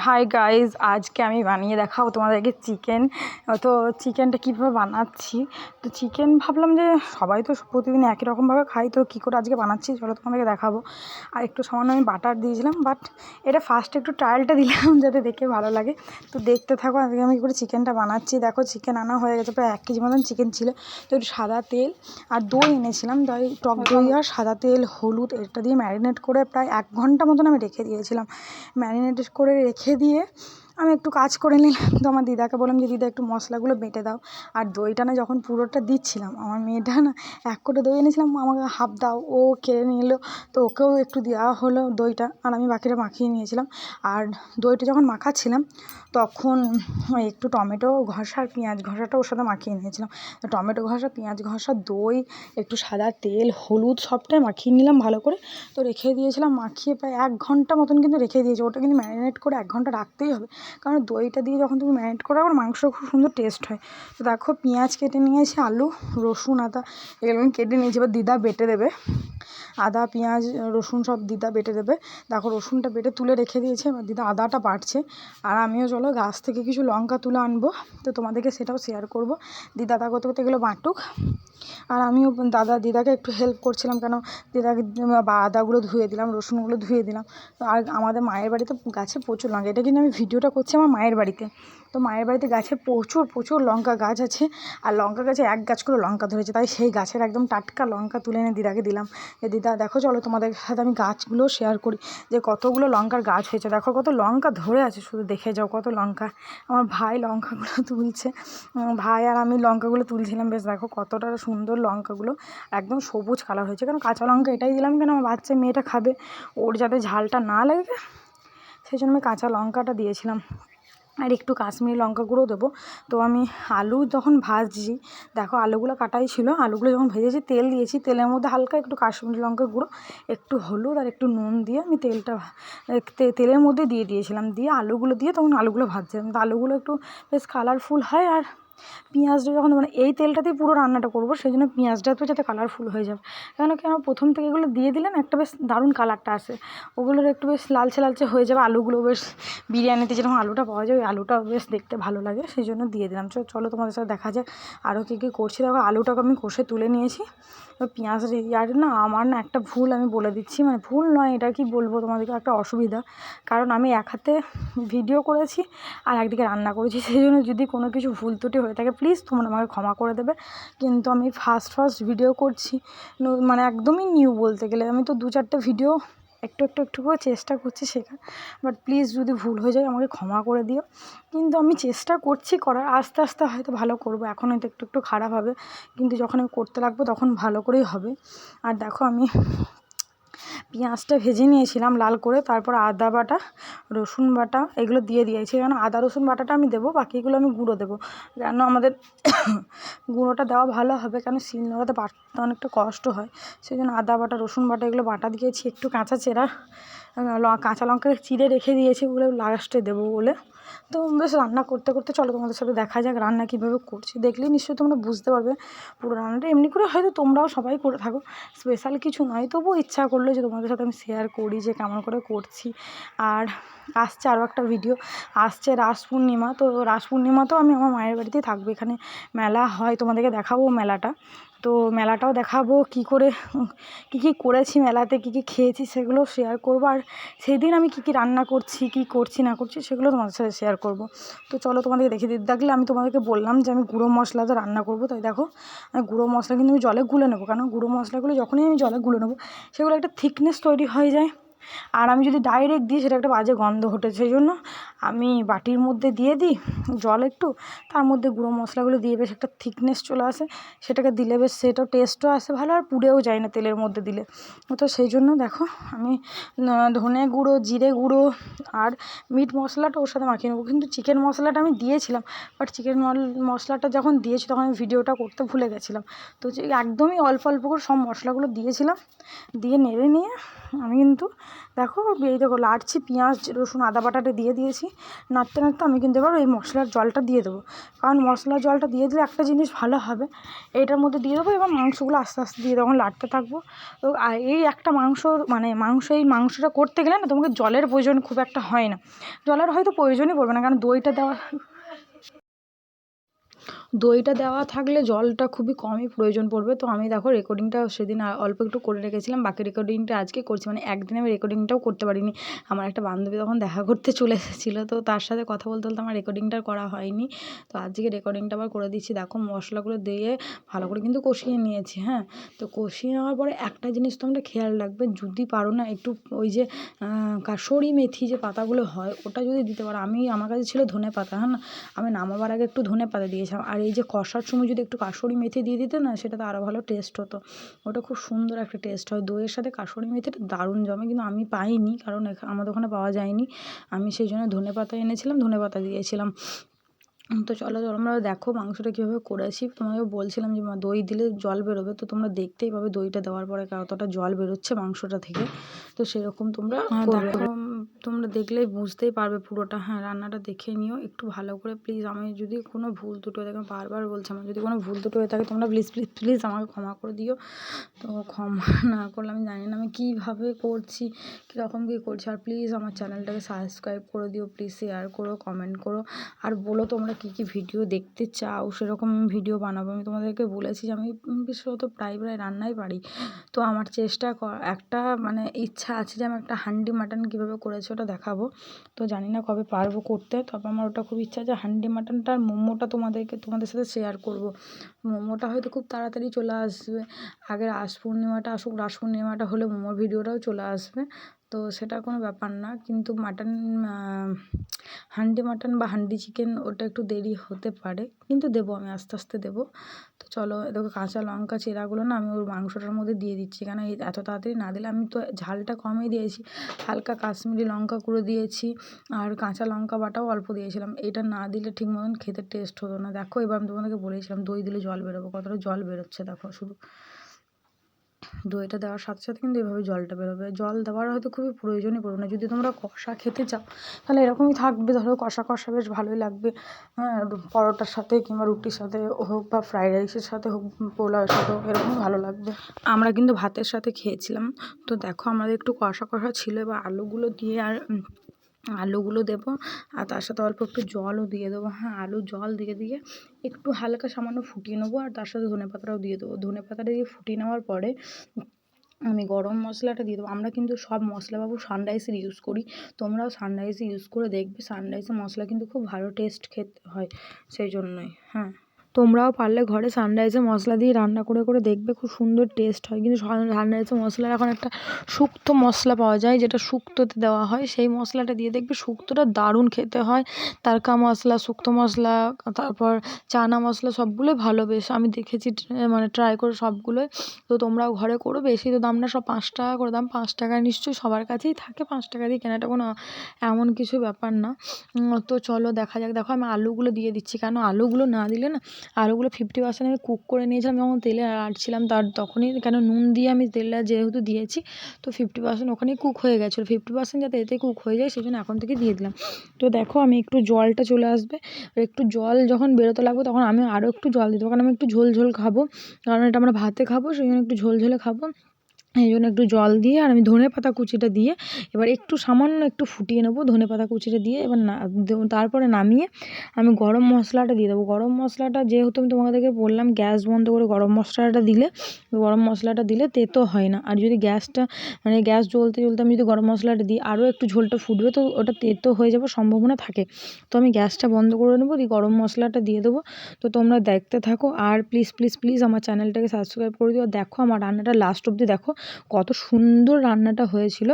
Hi guys, আজকে আমি বানিয়ে দেখাবো তোমাদেরকে চিকেন। তো চিকেনটা কীভাবে বানাচ্ছি, তো চিকেন ভাবলাম যে সবাই তো প্রতিদিন একই রকমভাবে খাই, তো কী করে আজকে বানাচ্ছি চলো তোমাদেরকে দেখাবো। আর একটু সামান্য আমি বাটার দিয়েছিলাম, বাট এটা ফার্স্টে একটু ট্রায়ালটা দিলাম যাতে দেখে ভালো লাগে। তো দেখতে থাকো আজকে আমি কী করে চিকেনটা বানাচ্ছি। দেখো চিকেন আনা হয়ে গেছে, প্রায় 1 কেজি মতন চিকেন ছিল। তো একটু সাদা তেল আর দই এনেছিলাম, টক দই আর সাদা তেল, হলুদ এটা দিয়ে ম্যারিনেট করে প্রায় 1 ঘন্টা মতন আমি রেখে দিয়েছিলাম। ম্যারিনেট করে রেখে দিয়ে আমি একটু কাজ করে নিলাম। তো আমার দিদাকে বললাম যে দিদা একটু মশলাগুলো বেটে দাও। আর দইটা না যখন পুরোটা দিচ্ছিলাম, আমার মেয়েটা না 1 কোটো দই এনেছিলাম, আমাকে হাফ দাও, ও খেয়ে নিল। তো ওকেও একটু দেওয়া হলো দইটা, আর আমি বাকিটা মাখিয়ে নিয়েছিলাম। আর দইটা যখন মাখাচ্ছিলাম তখন একটু টমেটো ঘষা আর পেঁয়াজ ঘষাটা ওর সাথে মাখিয়ে নিয়েছিলাম। তো টমেটো ঘষা, পেঁয়াজ ঘষা, দই, একটু সাদা তেল, হলুদ সবটাই মাখিয়ে নিলাম ভালো করে। তো রেখে দিয়েছিলাম, মাখিয়ে প্রায় 1 ঘন্টা মতন কিন্তু রেখে দিয়েছি। ওটা কিন্তু ম্যারিনেট করে 1 ঘন্টা রাখতেই হবে, কারণ দইটা দিয়ে যখন তুমি ম্যারিনেট করো আবার মাংস খুব সুন্দর টেস্ট হয়। তো দেখো পেঁয়াজ কেটে নিয়েছি, আলু, রসুন, আদা এগুলো আমি কেটে নিয়েছি। এবার দিদা বেটে দেবে, আদা পেঁয়াজ রসুন সব দিদা বেটে দেবে। দেখো রসুনটা বেটে তুলে রেখে দিয়েছে, এবার দিদা আদাটা বাটছে। আর আমিও চলো গাছ থেকে কিছু লঙ্কা তুলে আনবো, তো তোমাদেরকে সেটাও শেয়ার করবো। দিদা তা করতে করতে এগুলো বাটুক, আর আমিও দিদাকে একটু হেল্প করছিলাম, কেন দিদাকে আদাগুলো ধুয়ে দিলাম, রসুনগুলো ধুয়ে দিলাম। তো আর আমাদের মায়ের বাড়িতে গাছে প্রচুর লঙ্কা, এটা কিন্তু আমি ভিডিওটা করছি আমার মায়ের বাড়িতে। তো মায়ের বাড়িতে গাছে প্রচুর প্রচুর লঙ্কা গাছ আছে, আর লঙ্কা গাছে 1 গাছ করে লঙ্কা ধরেছে, তাই সেই গাছের একদম টাটকা লঙ্কা তুলে এনে দিদাকে দিলাম। যে দিদা দেখো চলো তোমাদের সাথে আমি গাছগুলো শেয়ার করি যে কতগুলো লঙ্কার গাছ হয়েছে। দেখো কত লঙ্কা ধরে আছে, শুধু দেখে যাও কত লঙ্কা। আমার ভাই লঙ্কাগুলো তুলছে, ভাই আর আমি লঙ্কাগুলো তুলছিলাম। বেশ দেখো কতটা সুন্দর লঙ্কাগুলো, একদম সবুজ কালার হয়েছে। কারণ কাঁচা লঙ্কা এটাই দিলাম কেন আমার বাচ্চা মেয়েটা খাবে, ওর যাতে ঝালটা না লাগে, সেই জন্য আমি কাঁচা লঙ্কাটা দিয়েছিলাম। আর একটু কাশ্মীরি লঙ্কা গুঁড়ো দেবো। তো আমি আলু যখন ভাজছি, দেখো আলুগুলো কাটাই ছিল, আলুগুলো যখন ভেজেছি তেল দিয়েছি, তেলের মধ্যে হালকা একটু কাশ্মীরি লঙ্কা গুঁড়ো, একটু হলুদ আর একটু নুন দিয়ে আমি তেলের মধ্যে দিয়ে দিয়েছিলাম। দিয়ে আলুগুলো দিয়ে তখন আলুগুলো ভাজছিলাম, তো আলুগুলো একটু বেশ কালারফুল হয়। আর পেঁয়াজটা যখন এই তেলটাতেই পুরো রান্নাটা করবো, সেই জন্য পেঁয়াজটা তো যাতে কালারফুল হয়ে যাবে। কেন প্রথম থেকে এগুলো দিয়ে দিলেন একটা বেশ দারুণ কালারটা আসে, ওগুলোর একটু বেশ লালচে লালচে হয়ে যাবে। আলুগুলো বেশ বিরিয়ানিতে যেরকম আলুটা পাওয়া যায় ওই আলুটা বেশ দেখতে ভালো লাগে, সেই জন্য দিয়ে দিলাম। চলো তোমাদের সাথে দেখা যাক আরও কী কী করছি। দেখো আলুটাকে আমি কষে তুলে নিয়েছি, পেঁয়াজ আর না আমার না একটা ভুল আমি বলে দিচ্ছি, মানে ভুল নয়, এটা কি বলবো তোমাদেরকে, একটা অসুবিধা। কারণ আমি এক হাতে ভিডিও করেছি আর একদিকে রান্না করেছি, সেই জন্য যদি কোনো কিছু ভুল ত্রুটি হয়ে থাকে প্লিজ তোমরা আমাকে ক্ষমা করে দেবে। কিন্তু আমি ফার্স্ট ভিডিও করছি, মানে একদমই নিউ বলতে গেলে। আমি তো 2-4টে ভিডিও একটু করে চেষ্টা করছি শেখার, বাট প্লিজ যদি ভুল হয়ে যায় আমাকে ক্ষমা করে দিও। কিন্তু আমি চেষ্টা করছি করার, আস্তে আস্তে হয়তো ভালো করবো, এখন হয়তো একটু খারাপ হবে, কিন্তু যখন আমি করতে লাগবো তখন ভালো করেই হবে। আর দেখো আমি পেঁয়াজটা ভেজে নিয়েছিলাম লাল করে, তারপর আদা বাটা, রসুন বাটা এগুলো দিয়ে দিয়েছি। কারণ আদা রসুন বাটাটা আমি দেবো, বাকিগুলো আমি গুঁড়ো দেবো, কেন আমাদের গুঁড়োটা দেওয়া ভালো হবে, কেন শিলনোড়াতে বাটতে অনেকটা কষ্ট হয়। সেই জন্য আদা বাটা, রসুন বাটা এগুলো বাটা দিয়েছি। একটু কাঁচা লঙ্কা চিড়ে রেখে দিয়েছি, ওগুলো লাস্টে দেবো বলে। তো বেশ রান্না করতে করতে চলো তোমাদের সাথে দেখা যাক রান্না কীভাবে করছি, দেখলেই নিশ্চয়ই তোমরা বুঝতে পারবে পুরো রান্নাটা। এমনি করে হয়তো তোমরাও সবাই করে থাকো, স্পেশাল কিছু নয়, তবুও ইচ্ছা করলো যে তোমাদের সাথে আমি শেয়ার করি যে কেমন করে করছি। আর আসছে আরও একটা ভিডিও, আসছে রাস পূর্ণিমা। তো রাস পূর্ণিমাতেও আমি আমার মায়ের বাড়িতেই থাকবো, এখানে মেলা হয়, তোমাদেরকে দেখাবো মেলাটা। তো মেলাটাও দেখাবো, কী করেছি মেলাতে, কী খেয়েছি সেগুলো শেয়ার করবো। আর সেই দিন আমি কী রান্না করছি, কী করছি না করছি সেগুলো তোমাদের সাথে শেয়ার করবো। তো চলো তোমাদেরকে দেখিয়ে দিতে থাকলে। আমি তোমাদেরকে বললাম যে আমি গুঁড়ো মশলাতে রান্না করবো, তাই দেখো আমি গুঁড়ো মশলা কিন্তু আমি জলে গুলে নেবো, কারণ গুঁড়ো মশলাগুলো যখনই আমি জলে গুলে নেবো সেগুলো একটা থিকনেস তৈরি হয়ে যায়। আর আমি যদি ডাইরেক্ট দিই সেটা একটা বাজে গন্ধ ওঠে, সেই জন্য আমি বাটির মধ্যে দিয়ে দিই জল একটু, তার মধ্যে গুঁড়ো মশলাগুলো দিয়ে বেশ একটা থিকনেস চলে আসে, সেটাকে দিলে বেশ সেটাও টেস্টও আসে ভালো, আর পুড়েও যায় না তেলের মধ্যে দিলে। তো সেই জন্য দেখো আমি ধনে গুঁড়ো, জিরে গুঁড়ো আর মিট মশলাটা ওর সাথে মাখিয়ে নেবো। কিন্তু চিকেন মশলাটা আমি দিয়েছিলাম, বাট চিকেন মশলাটা যখন দিয়েছি তখন আমি ভিডিওটা করতে ভুলে গেছিলাম। তো একদমই অল্প অল্প করে সব মশলাগুলো দিয়েছিলাম, দিয়ে নেড়ে নিয়ে আমি কিন্তু দেখো এই দেখো লাড়ছি, পেঁয়াজ রসুন আদা বাটাটা দিয়ে দিয়েছি, নাড়তে নাড়তে আমি কিন্তু এবার এই মশলার জলটা দিয়ে দেবো। কারণ মশলার জলটা দিয়ে দিলে একটা জিনিস ভালো হবে, এইটার মধ্যে দিয়ে দেবো এবং মাংসগুলো আস্তে আস্তে দিয়ে তখন লাড়তে থাকবো। তো এই একটা এই মাংসটা করতে গেলে না তোমাকে জলের প্রয়োজন খুব একটা হয় না, জলের হয়তো প্রয়োজনই পড়বে না, কারণ দইটা দেওয়া থাকলে জলটা খুবই কমই প্রয়োজন পড়বে। তো আমি দেখো রেকর্ডিংটা সেদিন অল্প একটু করে রেখেছিলাম, বাকি রেকর্ডিংটা আজকে করছি, মানে একদিনে আমি রেকর্ডিংটাও করতে পারিনি। আমার একটা বান্ধবী তখন দেখা করতে চলে এসেছিলো, তো তার সাথে কথা বলতে বলতে আমার রেকর্ডিংটা করা হয়নি। তো আজকে রেকর্ডিংটা আবার করে দিচ্ছি। দেখো মশলাগুলো দিয়ে ভালো করে কিন্তু কষিয়ে নিয়েছি। হ্যাঁ, তো কষিয়ে নেওয়ার পরে একটা জিনিস তোমরা খেয়াল রাখবে, যদি পারো না একটু ওই যে কাসুরি মেথি যে পাতাগুলো হয় ওটা যদি দিতে পারো। আমার কাছে ছিল ধনে পাতা, হ্যাঁ না, আমি নামাবার আগে একটু ধনে পাতা দিয়েছিলাম। আর এই যে কষার সময় যদি একটু কাসুরি মেথি দিয়ে দিতে না, সেটা তো আরও ভালো টেস্ট হতো। ওটা খুব সুন্দর একটা টেস্ট হয়, দইয়ের সাথে কাসুরি মেথিটা দারুণ জমে, কিন্তু আমি পাইনি কারণ আমাদের ওখানে পাওয়া যায়নি। আমি সেই জন্য ধনে পাতা এনেছিলাম, ধনে পাতা দিয়েছিলাম। তো চলো তোমরা দেখো মাংসটা কীভাবে করেছি। তোমাকে বলছিলাম যে দই দিলে জল বেরোবে, তো তোমরা দেখতেই পাবে দইটা দেওয়ার পরে কতটা জল বেরোচ্ছে মাংসটা থেকে। তো সেরকম তোমরা করবে, তোমরা দেখলেই বুঝতেই পারবে পুরোটা। হ্যাঁ, রান্নাটা দেখে নিও একটু ভালো করে প্লিজ। আমি যদি কোনো ভুল ত্রুটি হয়ে থাকে, বারবার বলছি, আমার যদি কোনো ভুল ত্রুটি হয়ে থাকে তোমরা প্লিজ প্লিজ প্লিজ আমাকে ক্ষমা করে দিও। তো ক্ষমা না করলে আমি জানি না আমি কীভাবে করছি, কীরকম কী করছি। আর প্লিজ আমার চ্যানেলটাকে সাবস্ক্রাইব করে দিও, প্লিজ শেয়ার করো, কমেন্ট করো, আর বলো তোমরা কী কী ভিডিও দেখতে চাও, সেরকম আমি ভিডিও বানাবো। আমি তোমাদেরকে বলেছি যে আমি বিশেষত প্রায় রান্নাই পারি। তো আমার একটা মানে ইচ্ছা আছে যে আমি একটা হান্ডি মাটন কীভাবে করেছি ওটা দেখাবো। তো জানি না কবে পারবো করতে, তবে আমার ওটা খুব ইচ্ছা যে হান্ডি মাটনটা আর মোমোটা তোমাদের সাথে শেয়ার করব। মোমোটা হয়তো খুব তাড়াতাড়ি চলে আসবে, আগে রাস পূর্ণিমাটা আসুক, রাস পূর্ণিমাটা হলে মোমোর ভিডিওটাও চলে আসবে। তো সেটা কোনো ব্যাপার না, কিন্তু হান্ডি মাটন বা হান্ডি চিকেন ওটা একটু দেরি হতে পারে, কিন্তু দেবো আমি আস্তে আস্তে দেবো। তো চলো দেখো কাঁচা লঙ্কা চেরাগুলো না আমি ওর মাংসটার মধ্যে দিয়ে দিচ্ছি, কেন এত তাড়াতাড়ি না দিলে, আমি তো ঝালটা কমই দিয়েছি, হালকা কাশ্মীরি লঙ্কা করে দিয়েছি, আর কাঁচা লঙ্কা বাটাও অল্প দিয়েছিলাম। এটা না দিলে ঠিক মতন খেতে টেস্ট হতো না। দেখো এবার আমি তোমাদেরকে বলেছিলাম দই দিলে জল বেরোবে, কতটা জল বেরোচ্ছে দেখো শুধু। দইটা দেওয়ার সাথে সাথে কিন্তু এভাবে জলটা বেরোবে, জল দেওয়ার হয়তো খুবই প্রয়োজনই পড়বে না। যদি তোমরা কষা খেতে চাও তাহলে এরকমই থাকবে, ধরো কষা কষা বেশ ভালোই লাগবে। হ্যাঁ, পরোটার সাথে কিংবা রুটির সাথে হোক বা ফ্রাইড রাইসের সাথে হোক, পোলাওয়ের সাথে হোক, এরকমই ভালো লাগবে। আমরা কিন্তু ভাতের সাথে খেয়েছিলাম। তো দেখো আমাদের একটু কষা কষা ছিল, এবার আলুগুলো দিয়ে আলুগুলো দেবো, আর তার সাথে অল্প একটু জলও দিয়ে দেবো। হ্যাঁ, জল দিয়ে একটু হালকা সামান্য ফুটিয়ে নেবো, আর তার সাথে ধনেপাতাটাও দিয়ে দেবো। ধনেপাতাটা দিয়ে ফুটিয়ে নেওয়ার পরে আমি গরম মশলাটা দিয়ে দেবো। আমরা কিন্তু সব মশলা সানরাইসের ইউজ করি, তোমরাও সানরাইসে ইউজ করে দেখবে। সানরাইসের মশলা কিন্তু খুব ভালো টেস্ট খেতে হয়, সেই জন্যই। হ্যাঁ, তোমরাও পারলে ঘরে সানরাইসের মশলা দিয়ে রান্না করে করে দেখবে, খুব সুন্দর টেস্ট হয়। কিন্তু সানরাইসের মশলার এখন একটা শুক্তো মশলা পাওয়া যায়, যেটা শুক্তোতে দেওয়া হয়, সেই মশলাটা দিয়ে দেখবে শুক্তোটা দারুণ খেতে হয়। তারকা মশলা, শুক্তো মশলা, তারপর চানা মশলা সবগুলোই ভালো, বেশ আমি দেখেছি, মানে ট্রাই করে সবগুলোই। তো তোমরাও ঘরে করো, বেশি তো দাম না, সব 5 টাকা করে দাম। 5 টাকা নিশ্চয়ই সবার কাছেই থাকে, 5 টাকা দিয়ে কেনাটা কোনো এমন কিছু ব্যাপার না। তো চলো দেখা যাক। দেখো আমি আলুগুলো দিয়ে দিচ্ছি, কেন আলুগুলো না দিলে না, আলুগুলো 50% আমি কুক করে নিয়েছিলাম যখন তেলে নাড়ছিলাম, তখনই, কেন নুন দিয়ে আমি তেলটা যেহেতু দিয়েছি, তো 50% ওখানেই কুক হয়ে গেছিলো। 50% যাতে এতে কুক হয়ে যায় সেই জন্য এখন থেকে দিয়ে দিলাম। তো দেখো আমি একটু জলটা চলে আসবে, একটু জল যখন বেরোতে লাগবে তখন আমি আরও একটু জল দিয়ে দেবো, কারণ আমি একটু ঝোল ঝোল খাবো, কারণ এটা আমরা ভাতে খাবো, সেই জন্য একটু ঝোল ঝোলে খাবো। এই জন্য একটু জল দিয়ে, আর আমি ধনেপাতা কুচিটা দিয়ে এবার একটু সামান্য একটু ফুটিয়ে নেবো। ধনেপাতা কুচিটা দিয়ে এবার তারপরে নামিয়ে আমি গরম মশলাটা দিয়ে দেবো। গরম মশলাটা যেহেতু আমি তোমাদেরকে বললাম গ্যাস বন্ধ করে গরম মশলাটা দিলে তেতো হয় না। আর যদি গ্যাস জ্বলতে জ্বলতে আমি যদি গরম মশলাটা দিই, আরও একটু ঝোলটা ফুটবে, তো ওটা তেতো হয়ে যাওয়ার সম্ভাবনা থাকে। তো আমি গ্যাসটা বন্ধ করে নেবো, দিয়ে গরম মশলাটা দিয়ে দেবো। তো তোমরা দেখতে থাকো, আর প্লিজ প্লিজ প্লিজ আমার চ্যানেলটাকে সাবস্ক্রাইব করে দিও। দেখো আমার রান্নাটা লাস্ট অবধি দেখো, কত সুন্দর রান্নাটা হয়েছিল,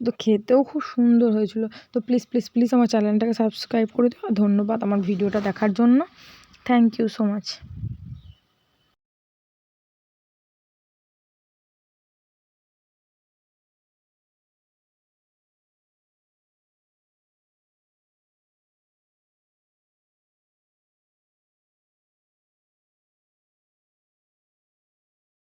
তো খেতেও খুব সুন্দর হয়েছিল। তো প্লিজ প্লিজ প্লিজ আমার চ্যানেলটাকে সাবস্ক্রাইব করে দিও। ধন্যবাদ আমার ভিডিওটা দেখার জন্য, থ্যাংক ইউ সো মাচ।